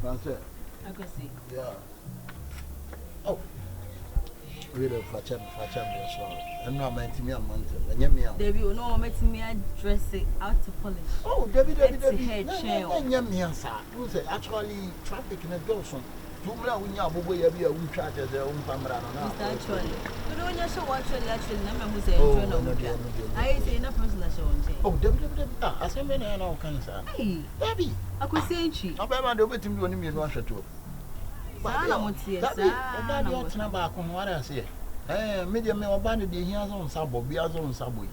That's it. I could see. Yeah. Oh. Really, Facham, so I'm not meant to me a month. And yet, Debbie, no, making me dress it out to polish. oh, Debbie, actually, traffic in a dozen. Two million when you are away, you will try to their own family. Actually, but when you show what you're actually, never say, I say, no personal show. Oh, Debbie, I say, many are all kinds of. Hey, Debbie, I could say, she. I'm over to me when you want to. But I won't see it. That's not back on what I say. Medium or bandit, he has on Sabo, be as on Sabo.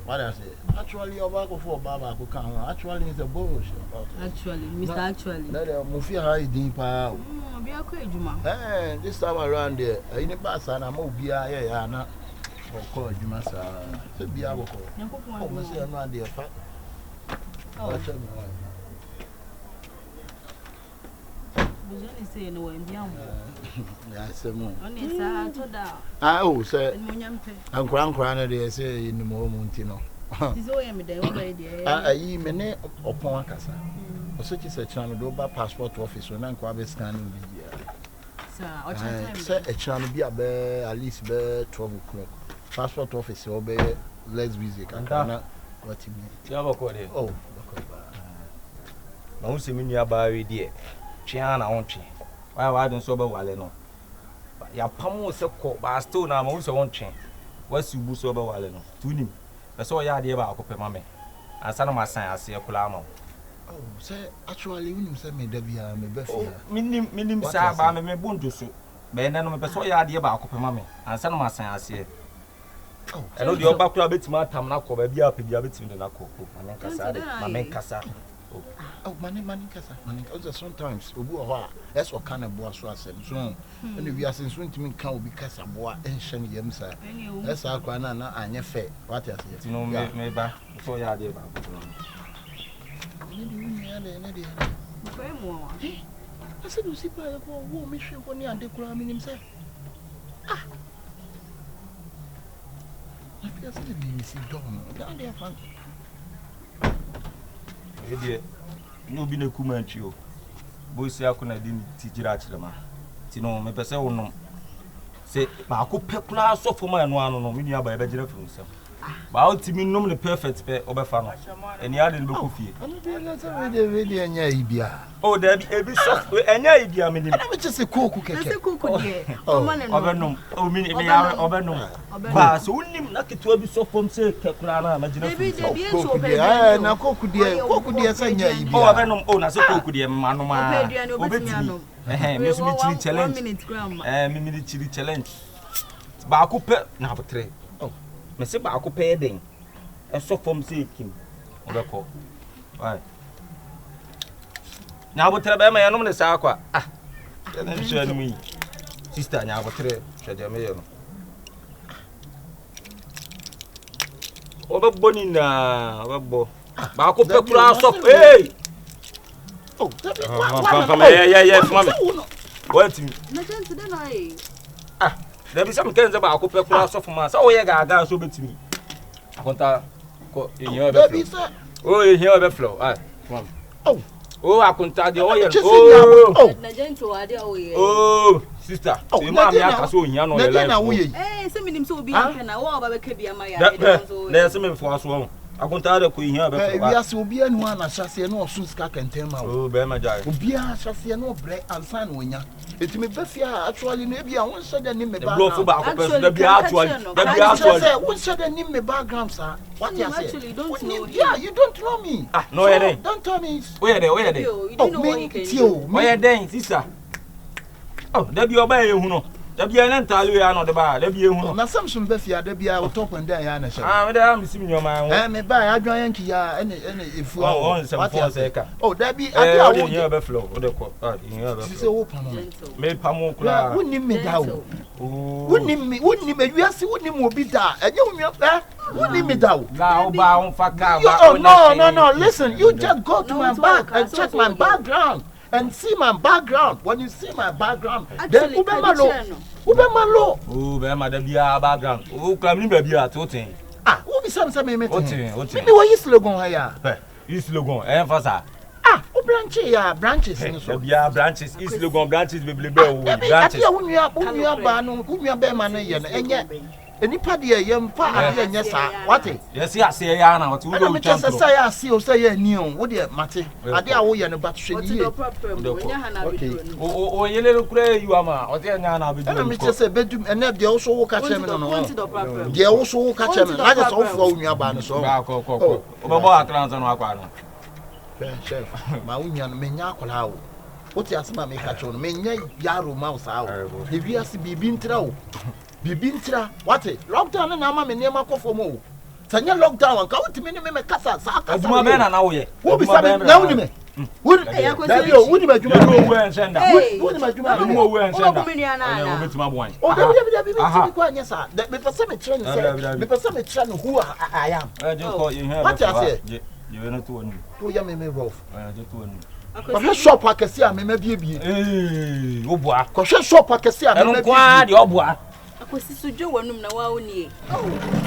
What I say? Actually, a bag of Baba who come. Actually, it's a bullshit. Actually, Mr. Actually. Let Mufia high deep. Be a crazy man. This time around there, in the bus, and I'm Obia, yeah, not for call you must be our call. Oh, Monsieur, I'm not there. Oh, say no one beyond. Yes, more. Only sir, to down. Oh, sir, I'm crying, they say in the moment, you know. This way, I'm there already. I mean, upon Casa. Such is a channel over passport office when I'm quite scanning the sir, a channel be at least 12 o'clock. Passport office obey let's visit. And what you mean? You have a code. Oh, no, see me nearby, dear. Chiana on chi. Why don't sober while no? But your palm was so cold, but I still now also on chain. What's you boost over while no? To him. That's all you idea about Copa Mammy. And some of my sign, I see a colamo. Oh, say, actually, when you send me Debbie, I'm a best. Minim, sir, by me bone to so. But then I'm a so idea about Copa Mammy. And some of my sign, I see. Oh, I know your back club, it's my time now, be up in the habits in the Naco. My main casa. Oh, money, casa. Money, sometimes, that's what kind of boss was. So, and if you are since when to me can be casa boy and shiny yamsa. That's our grana and your fate. What is it? You know, maybe before you are there. I said, you see, by a war mission when you are the crime in himself. Ah, I feel so down there, fun. Dear, no be no Kumanchio. Boys, I couldn't teach Rachel. Tino, my person, no. Say, I could pay class off for my one on Minia by Bedger for himself. But I'll tell me normally perfect pair of a farmer, and the other look of you. Oh, there be a bit soft, and I mean, just a cook. Oh, Overno. But so only lucky to be so from say, Caprana, imagine. Now, cook, dear, oh, Venom, oh, as a cook, dear, Manoma, Miss Mitchell challenge, Mitchell challenge. But I could pay now for three. Me se ba ko pay den e so fom se ekim obekọ why nya abotre be ma yanom ne sa akwa ah na hwe anu yi sister nya abotre hwe de me ye no obebbo ni na obebbo ba ko pe kura so hey oh yeah mama what me na gente de na yi ah there be some kinds of a couple of class of mass. Oh, yeah, I so between me. I want to in your baby. Oh, you hear the flow. Oh, I can tell the oil. Oh, sister. Oh, you might have so young on the line. Eh, some of them so be can I walk by the Maya. There's some for us. I can tell the queen here. We are so be and one as I no soon scack and tell my oh, Bema Jai. Be a chassis no bread and sign when ya. It may be actually maybe I won't say the name about actually. Won't say the name background, sir. What you actually don't know. Yeah, you don't know me. Ah, no, don't tell me. Where they? Oh, where they, sister. Oh, there be obey you know. There be an entirely on the bar. There be a woman. Some Bethia, there be our top and there. Ah, there I'm seeing your man. I may buy a giant here and if you want some. Oh, there be a year buffalo or the court. She's open. Made Pamukla. Wouldn't me down. Wouldn't me, yes, wouldn't be down. And you up there? Wouldn't me down. Now, bound for no. Listen, you just go to my back and check my background. And see my background. When you see my background, then Ubemalo. Oh, Bema, there be a background. Oh, come in, baby, at Totin. Ah, who be some me? What is slogan here? You slogan, Fasa. Ah, o branches no so. Bia branches, East Legon branches be branches. Ya unia ba no, unia be ma no ye no enye. Enipa de ye mpa ade enye sa. What? Yes, ya say ya na what we do champ. Na me say ya see o say ya ni o. Wo de mate. Ade a wo ye no batwe ni ye. O yele kure you ama. O te nya na be do. Na me say bedum ene de wo so wo ka che me no. De wo so wo ka che me. Na just wo fo unia ba no so. Ba ko. O be bo akran so no akwa no. Chef, ma unya no menya akola wo. Wo ti asema me ka che no menya yaro mouse awo. De bi ase bibi ntra wo. Bibi ntra. What? Lockdown na ma me nema kofo mo. Sanya lockdown anka wotimi ni me kasa sa kasa. Aduma be na wo ye. Wo bi sa na woni me. Woni woni ma djuma wo enshenda. Woni ma djuma wo enshenda. Wo mi ni ana. Wo betima boan. O David ti ko anya sa. Me pese me tire no say. Me pese me tire no who I am. Je ko you hear. What you say? Je we no to wonu. To ya me rough. Je to wonu. Ko hwe shop akese a me ma bie. Wo boa. Ko hwe shop akese a me ma bie. Eno kwa de oboa. Akosi sujo wonum na wa woni.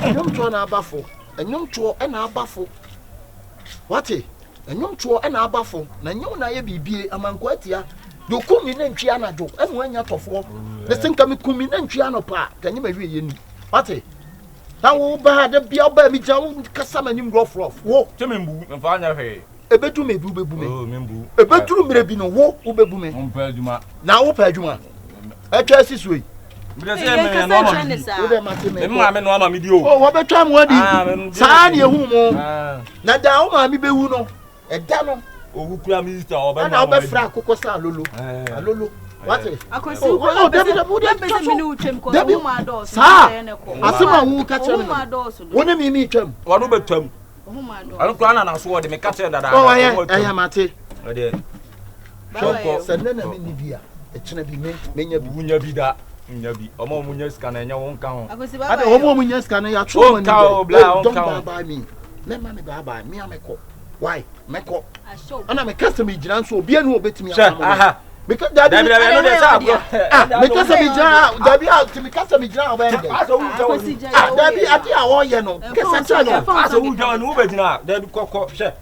Enyom to na abafo. Enyom to e na abafo. What? Enyom to e na abafo. Na nyom na ye bibie amanko atia. Do kumi na ntwi anajo. Eno anya tofo. Ne senka me kumi na ntwi anopa. Kanye ma hwe ye ni. What? Na wo ba de bia ba mi jan kasa manim rough. Wo. Temembu mfa anya hwe. Ebetu me bu bebu me. Oh membu. Ebetu mire bi no wo bebu me. Mpa aduma. Na wo pa aduma. Etwa sisui. Because me no ma. Wo de mate me. Me ma me no ma me di o. Oh, wo betwa mo adi. Saa na ehu mo. Na da wo ma mi bewu no. Eda no. Owu kura minister oba na oba fra akoko sa alolo. Alolo. What? Akosi wo David be me no twem ko wo ma do so na ko. Asema wo ka che me. Wo ne mi twem. Wo no betwam. Wo ma do. Anu kura na so wo de me ka che dada. Oh ya mate. O de. Shoko sende na me ni bia. E chena bi menya bi wunya bi da. Nya bi omo munya ska na nya won ka ho. Ade omo munya ska na ya tro mani. Don't buy me. Let me buy me ameko. Why? Meko. Ana me kasa me jira nso obi anu obetimi amamo. Aha. Because David no dey say me kasa me jira David out me kasa me jira oba ende. Aso wu ja. David ati awo ye no. Kasa cha no. Aso wu ja no be jina. David kokko hwe.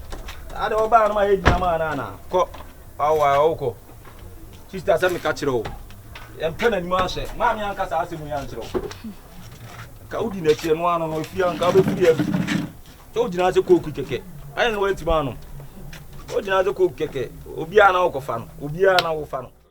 Ade oba no ma ye jina ma na. Ko awa oko. Sister say me ka kire o. Empena ni ma hye. Ma me anka sa asemu ya nkire o. Ka udi na kire no ano no fi anka be fi abi. So jina se koku keke. Ayi no wanti ma no. O jina ze koku keke. Obi a na wo kofa no. Obi a na wo fa no.